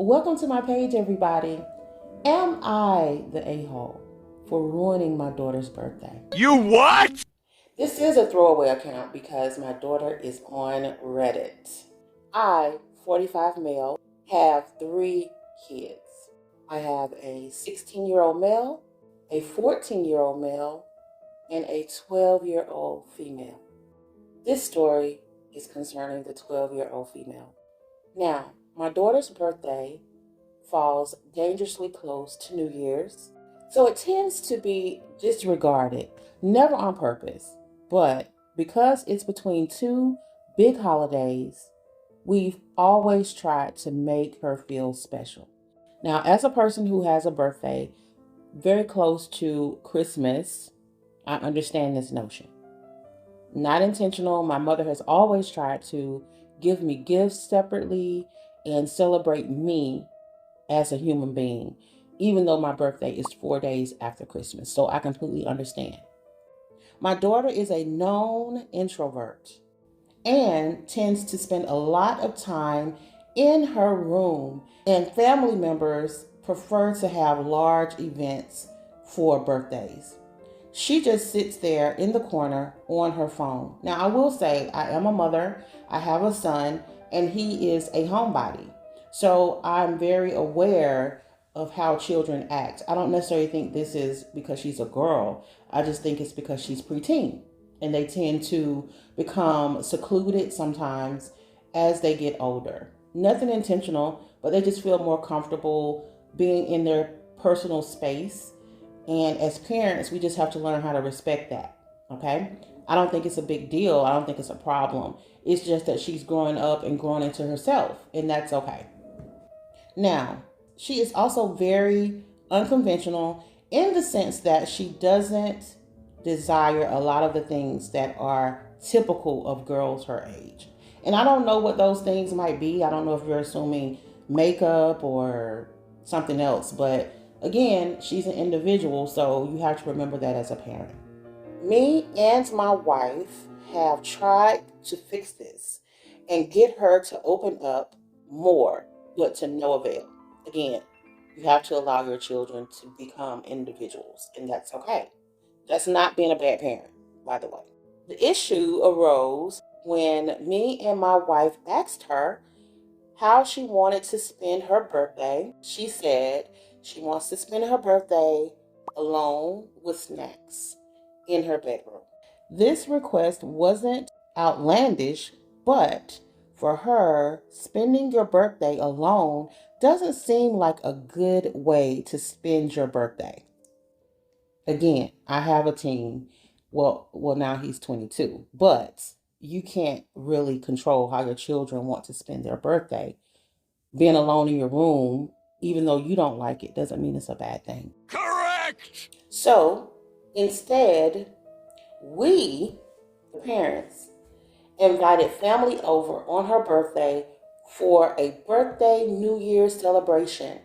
Welcome to my page, everybody. Am I the a-hole for ruining my daughter's birthday? You what? This is a throwaway account because my daughter is on Reddit. I, 45 male, have three kids. I have a 16-year-old male, a 14-year-old male, and a 12-year-old female. This story is concerning the 12-year-old female. Now, my daughter's birthday falls dangerously close to New Year's, so it tends to be disregarded, never on purpose, but because it's between two big holidays, we've always tried to make her feel special. Now, as a person who has a birthday very close to Christmas, I understand this notion. Not intentional. My mother has always tried to give me gifts separately and celebrate me as a human being, even though my birthday is 4 days after Christmas. So I completely understand. My daughter is a known introvert and tends to spend a lot of time in her room, and family members prefer to have large events for birthdays. She just sits there in the corner on her phone. Now, I will say, I am a mother, I have a son, and he is a homebody. So I'm very aware of how children act. I don't necessarily think this is because she's a girl. I just think it's because she's preteen. And they tend to become secluded sometimes as they get older. Nothing intentional, but they just feel more comfortable being in their personal space. And as parents, we just have to learn how to respect that. Okay? I don't think it's a big deal. I don't think it's a problem. It's just that she's growing up and growing into herself, and that's okay. Now, she is also very unconventional in the sense that she doesn't desire a lot of the things that are typical of girls her age. And I don't know what those things might be. I don't know if you're assuming makeup or something else, but again, she's an individual, so you have to remember that as a parent. Me and my wife have tried to fix this and get her to open up more, but to no avail. Again, you have to allow your children to become individuals, and that's okay. That's not being a bad parent, by the way. The issue arose when me and my wife asked her how she wanted to spend her birthday. She said she wants to spend her birthday alone with snacks in her bedroom. This request wasn't outlandish, but for her, spending your birthday alone doesn't seem like a good way to spend your birthday. Again, I have a teen. Well, now he's 22, but you can't really control how your children want to spend their birthday. Being alone in your room, even though you don't like it, doesn't mean it's a bad thing. Correct! So instead, we, the parents, invited family over on her birthday for a birthday New Year's celebration.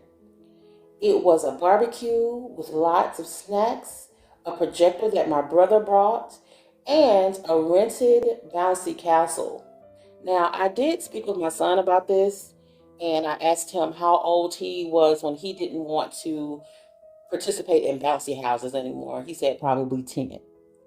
It was a barbecue with lots of snacks, a projector that my brother brought, and a rented bouncy castle. Now, I did speak with my son about this, and I asked him how old he was when he didn't want to participate in bouncy houses anymore. He said probably 10.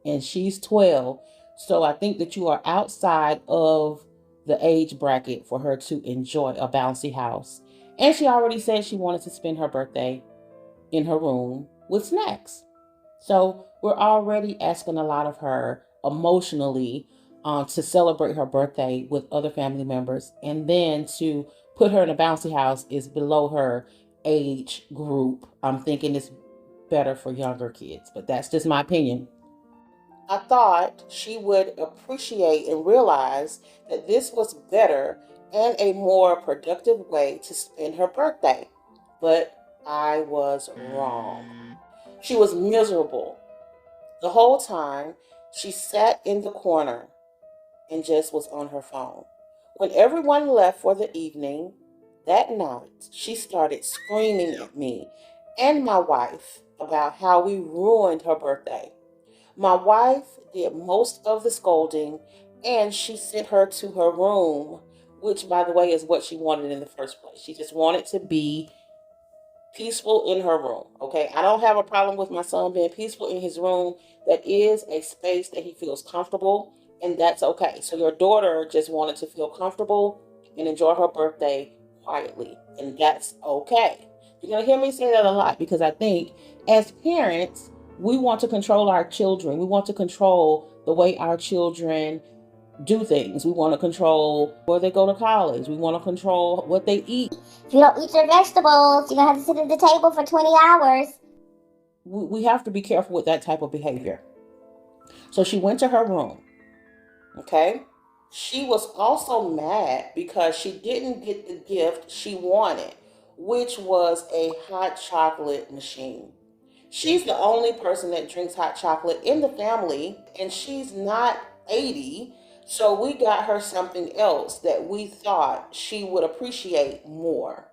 And she's 12. So I think that you are outside of the age bracket for her to enjoy a bouncy house. And she already said she wanted to spend her birthday in her room with snacks. So we're already asking a lot of her emotionally to celebrate her birthday with other family members. And then to put her in a bouncy house is below her age group. I'm thinking it's better for younger kids, but that's just my opinion. I thought she would appreciate and realize that this was better and a more productive way to spend her birthday. But I was wrong. She was miserable. The whole time, she sat in the corner and just was on her phone. When everyone left for the evening, that night, she started screaming at me and my wife about how we ruined her birthday. My wife did most of the scolding, and she sent her to her room which, by the way, is what she wanted in the first place. She just wanted to be peaceful in her room. Okay, I don't have a problem with my son being peaceful in his room. That is a space that he feels comfortable, and that's okay. So your daughter just wanted to feel comfortable and enjoy her birthday quietly, and that's okay. You're gonna hear me say that a lot because I think as parents, we want to control our children. We want to control the way our children do things. We want to control where they go to college. We want to control what they eat. If you don't eat your vegetables, you're going to have to sit at the table for 20 hours. We have to be careful with that type of behavior. So she went to her room. Okay. She was also mad because she didn't get the gift she wanted, which was a hot chocolate machine. She's the only person that drinks hot chocolate in the family, and she's not 80. So we got her something else that we thought she would appreciate more.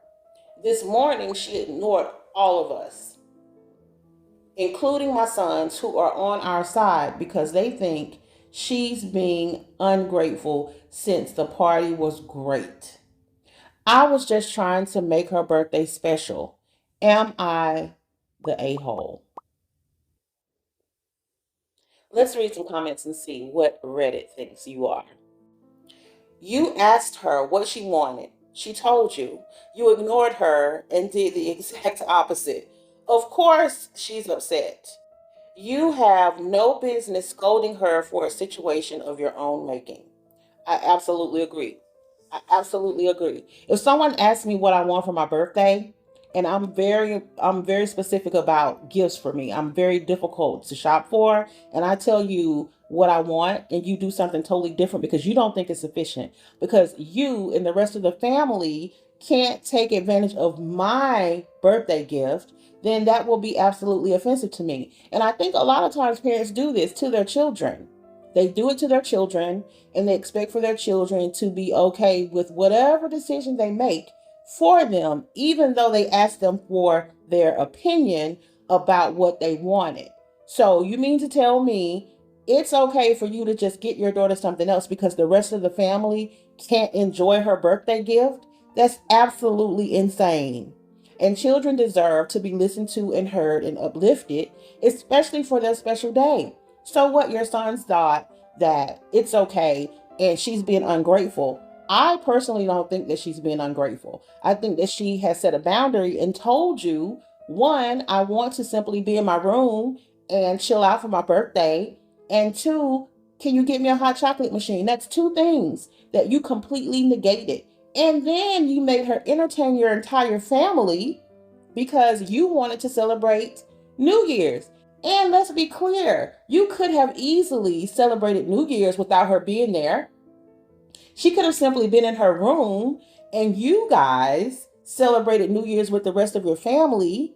This morning, she ignored all of us, including my sons who are on our side because they think she's being ungrateful since the party was great. I was just trying to make her birthday special. Am I the a-hole? Let's read some comments and see what Reddit thinks you are. You asked her what she wanted. She told you. You ignored her and did the exact opposite. Of course, she's upset. You have no business scolding her for a situation of your own making. I absolutely agree. I absolutely agree. If someone asks me what I want for my birthday, and I'm very specific about gifts for me. I'm very difficult to shop for, and I tell you what I want and you do something totally different because you don't think it's sufficient because you and the rest of the family can't take advantage of my birthday gift, then that will be absolutely offensive to me. And I think a lot of times parents do this to their children. They do it to their children and they expect for their children to be okay with whatever decision they make for them, even though they ask them for their opinion about what they wanted. So you mean to tell me it's okay for you to just get your daughter something else because the rest of the family can't enjoy her birthday gift? That's absolutely insane. And children deserve to be listened to and heard and uplifted, especially for their special day. So what, your sons thought that it's okay and she's being ungrateful. I personally don't think that she's being ungrateful. I think that she has set a boundary and told you, one, I want to simply be in my room and chill out for my birthday. And two, can you get me a hot chocolate machine? That's two things that you completely negated. And then you made her entertain your entire family because you wanted to celebrate New Year's. And let's be clear, you could have easily celebrated New Year's without her being there. She could have simply been in her room and you guys celebrated New Year's with the rest of your family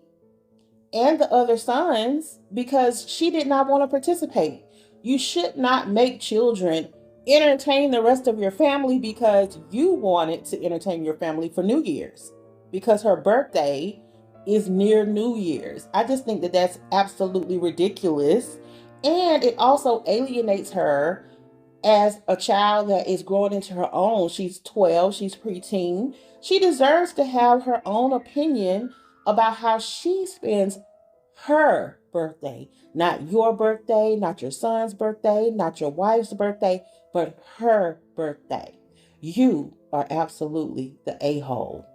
and the other sons because she did not want to participate. You should not make children entertain the rest of your family because you wanted to entertain your family for New Year's because her birthday is near New Year's. I just think that that's absolutely ridiculous. And it also alienates her as a child that is growing into her own. She's 12, she's preteen. She deserves to have her own opinion about how she spends her birthday. Not your birthday, not your son's birthday, not your wife's birthday, but her birthday. You are absolutely the a-hole.